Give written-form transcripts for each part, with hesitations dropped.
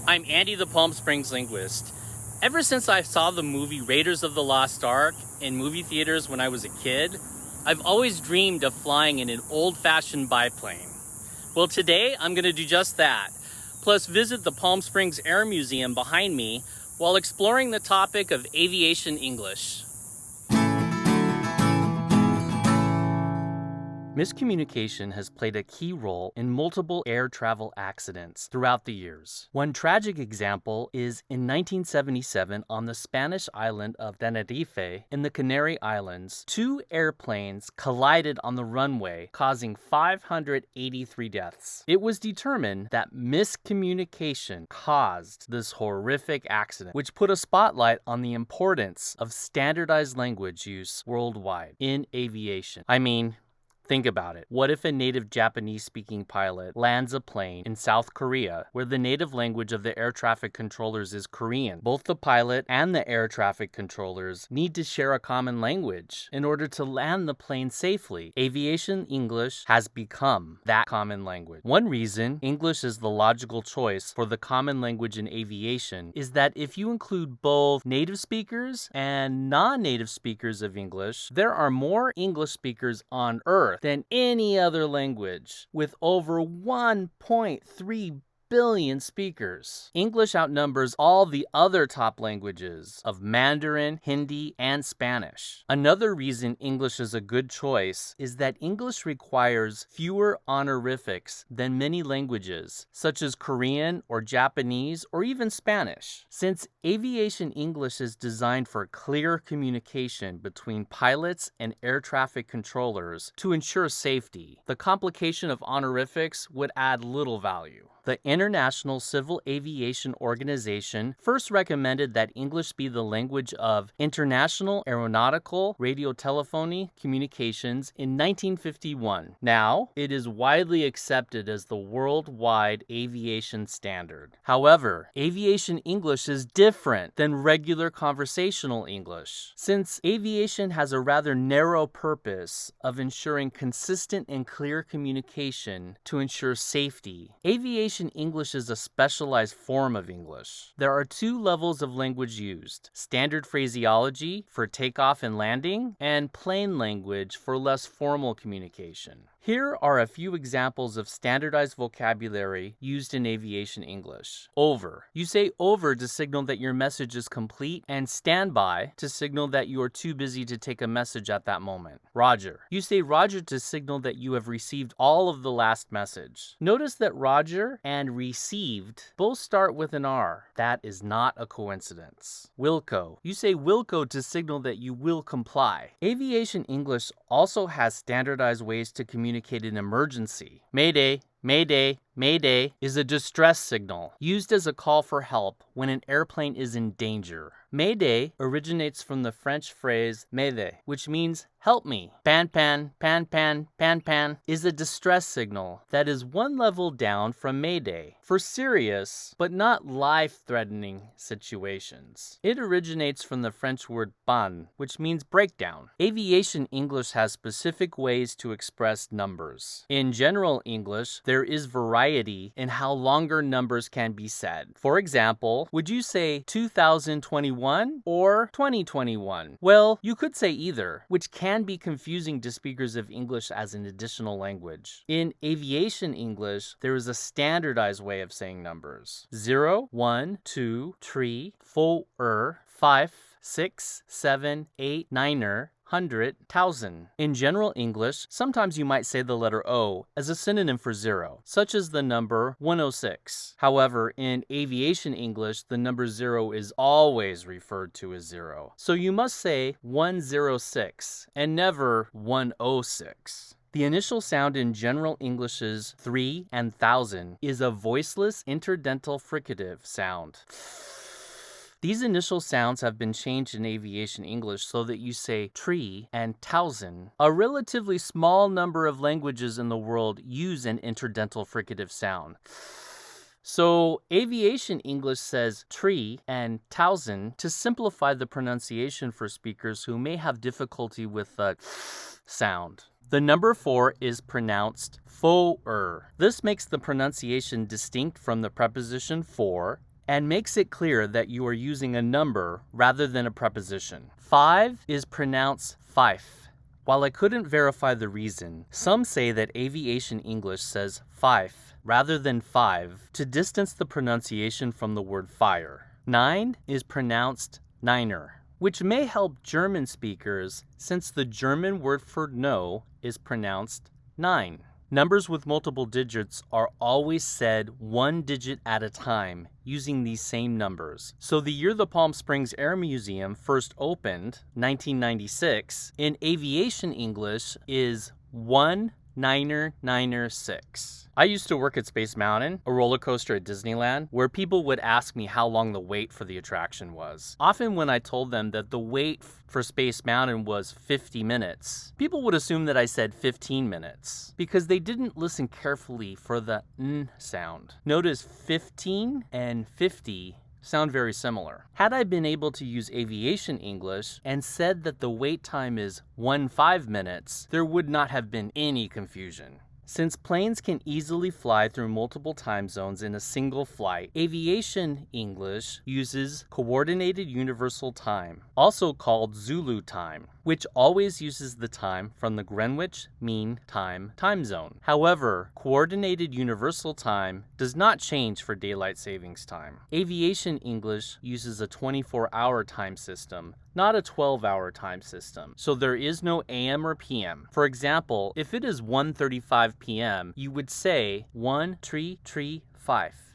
I'm Andy the Palm Springs linguist. Ever since I saw the movie Raiders of the Lost Ark in movie theaters when I was a kid, I've always dreamed of flying in an old-fashioned biplane. Well, today I'm going to do just that, plus visit the Palm Springs Air Museum behind me while exploring the topic of aviation English. Miscommunication has played a key role in multiple air travel accidents throughout the years. One tragic example is in 1977 on the Spanish island of Tenerife in the Canary Islands. Two airplanes collided on the runway, causing 583 deaths. It was determined that miscommunication caused this horrific accident, which put a spotlight on the importance of standardized language use worldwide in aviation. Think about it. What if a native Japanese-speaking pilot lands a plane in South Korea where the native language of the air traffic controllers is Korean? Both the pilot and the air traffic controllers need to share a common language in order to land the plane safely. Aviation English has become that common language. One reason English is the logical choice for the common language in aviation is that if you include both native speakers and non-native speakers of English, there are more English speakers on Earth than any other language, with over 1.3 billion speakers. English outnumbers all the other top languages of Mandarin, Hindi, and Spanish. Another reason English is a good choice is that English requires fewer honorifics than many languages, such as Korean or Japanese or even Spanish. Since aviation English is designed for clear communication between pilots and air traffic controllers to ensure safety, the complication of honorifics would add little value. The International Civil Aviation Organization first recommended that English be the language of international aeronautical radiotelephony communications in 1951. Now, it is widely accepted as the worldwide aviation standard. However, aviation English is different than regular conversational English, since aviation has a rather narrow purpose of ensuring consistent and clear communication to ensure safety. Aviation English is a specialized form of English. There are two levels of language used: standard phraseology for takeoff and landing, and plain language for less formal communication. Here are a few examples of standardized vocabulary used in aviation English. Over. You say over to signal that your message is complete, and stand by to signal that you are too busy to take a message at that moment. Roger. You say Roger to signal that you have received all of the last message. Notice that Roger and received both start with an R. That is not a coincidence. Wilco. You say Wilco to signal that you will comply. Aviation English also has standardized ways to communicate an emergency. Mayday, Mayday, Mayday is a distress signal used as a call for help when an airplane is in danger. Mayday originates from the French phrase m'aider, which means help me. Pan pan, pan pan, pan pan is a distress signal that is one level down from Mayday for serious but not life-threatening situations. It originates from the French word panne, which means breakdown. Aviation English has specific ways to express numbers. In general English, there is variety in how longer numbers can be said. For example, would you say 2021 or 2021? Well, you could say either, which can be confusing to speakers of English as an additional language. In aviation English, there is a standardized way of saying numbers: 0, 1, 2, 3, 4, 5, 6, 7, 8, 9, 100, 1,000. In general English, sometimes you might say the letter O as a synonym for 0, such as the number 106. However, in aviation English, the number 0 is always referred to as 0. So you must say 106 and never 106. The initial sound in General English's 3 and 1,000 is a voiceless interdental fricative sound. These initial sounds have been changed in aviation English so that you say tree and 1,000. A relatively small number of languages in the world use an interdental fricative sound. So aviation English says tree and 1,000 to simplify the pronunciation for speakers who may have difficulty with the sound. The number 4 is pronounced fo-er. This makes the pronunciation distinct from the preposition for and makes it clear that you are using a number rather than a preposition. 5 is pronounced fife. While I couldn't verify the reason, some say that Aviation English says fife rather than 5 to distance the pronunciation from the word fire. 9 is pronounced niner, which may help German speakers since the German word for no is pronounced 9. Numbers with multiple digits are always said one digit at a time using these same numbers. So the year the Palm Springs Air Museum first opened, 1996, in Aviation English is 1996. I used to work at Space Mountain, a roller coaster at Disneyland, where people would ask me how long the wait for the attraction was. Often when I told them that the wait for Space Mountain was 50 minutes, people would assume that I said 15 minutes because they didn't listen carefully for the n sound. Notice 15 and 50 sound very similar. Had I been able to use Aviation English and said that the wait time is 15 minutes, there would not have been any confusion. Since planes can easily fly through multiple time zones in a single flight, Aviation English uses Coordinated Universal Time, also called Zulu time, which always uses the time from the Greenwich Mean Time time zone. However, Coordinated Universal Time does not change for Daylight Savings Time. Aviation English uses a 24-hour time system, not a 12-hour time system, so there is no AM or PM. For example, if it is 1:35 p.m., you would say 1-3-3-5.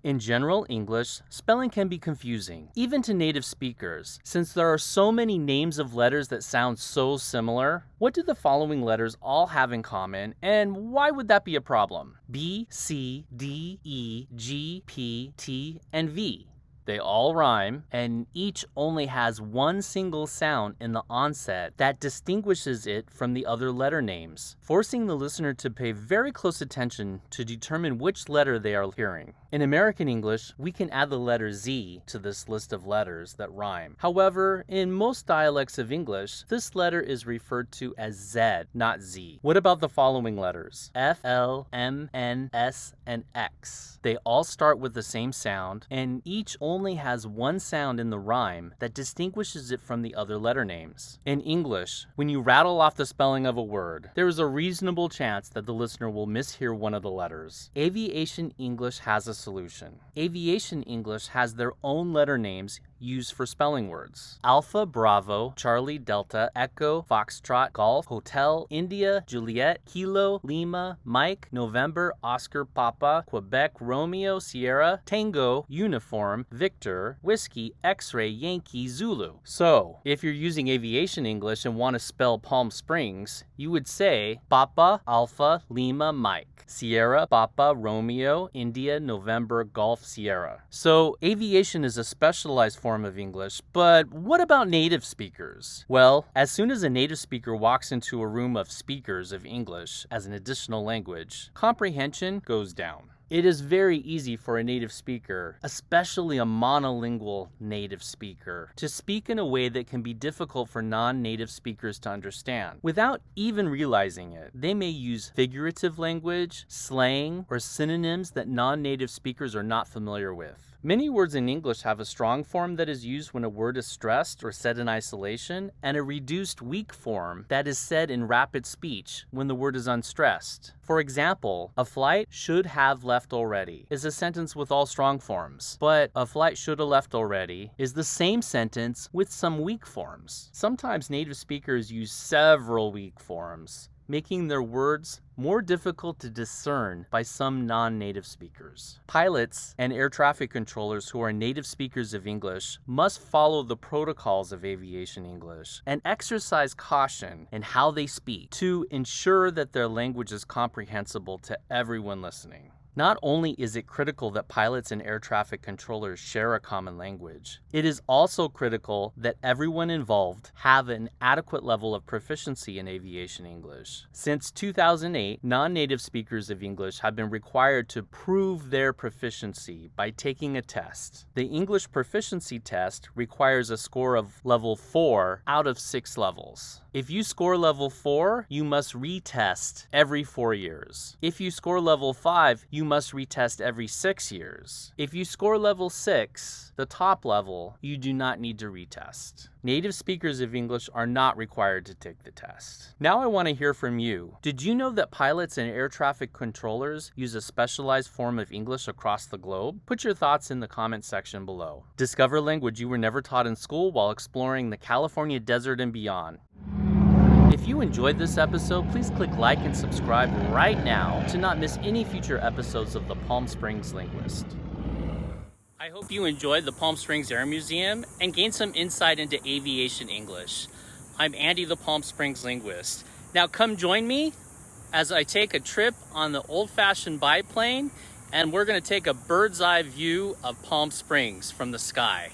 In general English, spelling can be confusing, even to native speakers. Since there are so many names of letters that sound so similar, what do the following letters all have in common, and why would that be a problem? B, C, D, E, G, P, T, and V. They all rhyme, and each only has one single sound in the onset that distinguishes it from the other letter names, forcing the listener to pay very close attention to determine which letter they are hearing. In American English, we can add the letter Z to this list of letters that rhyme. However, in most dialects of English, this letter is referred to as Z, not Z. What about the following letters? F, L, M, N, S, and X. They all start with the same sound, and each only has one sound in the rhyme that distinguishes it from the other letter names. In English, when you rattle off the spelling of a word, there is a reasonable chance that the listener will mishear one of the letters. Aviation English has a solution. Aviation English has their own letter names used for spelling words. Alpha, Bravo, Charlie, Delta, Echo, Foxtrot, Golf, Hotel, India, Juliet, Kilo, Lima, Mike, November, Oscar, Papa, Quebec, Romeo, Sierra, Tango, Uniform, Victor, Whiskey, X-Ray, Yankee, Zulu. So, if you're using Aviation English and want to spell Palm Springs, you would say Papa, Alpha, Lima, Mike. Sierra, Papa, Romeo, India, November, Golf, Sierra. So, aviation is a specialized form of English, but what about native speakers? Well, as soon as a native speaker walks into a room of speakers of English as an additional language, comprehension goes down. It is very easy for a native speaker, especially a monolingual native speaker, to speak in a way that can be difficult for non-native speakers to understand. Without even realizing it, they may use figurative language, slang, or synonyms that non-native speakers are not familiar with. Many words in English have a strong form that is used when a word is stressed or said in isolation, and a reduced weak form that is said in rapid speech when the word is unstressed. For example, a flight should have left already is a sentence with all strong forms, but a flight should have left already is the same sentence with some weak forms. Sometimes native speakers use several weak forms, making their words more difficult to discern by some non-native speakers. Pilots and air traffic controllers who are native speakers of English must follow the protocols of Aviation English and exercise caution in how they speak to ensure that their language is comprehensible to everyone listening. Not only is it critical that pilots and air traffic controllers share a common language, it is also critical that everyone involved have an adequate level of proficiency in Aviation English. Since 2008, non-native speakers of English have been required to prove their proficiency by taking a test. The English proficiency test requires a score of level 4 out of 6 levels. If you score level 4, you must retest every 4 years. If you score level 5, you must retest every 6 years. If you score level 6, the top level, you do not need to retest. Native speakers of English are not required to take the test. Now I want to hear from you. Did you know that pilots and air traffic controllers use a specialized form of English across the globe? Put your thoughts in the comment section below. Discover language you were never taught in school while exploring the California desert and beyond. If you enjoyed this episode, please click like and subscribe right now to not miss any future episodes of the Palm Springs Linguist. I hope you enjoyed the Palm Springs Air Museum and gained some insight into aviation English. I'm Andy, the Palm Springs Linguist. Now come join me as I take a trip on the old-fashioned biplane, and we're going to take a bird's eye view of Palm Springs from the sky.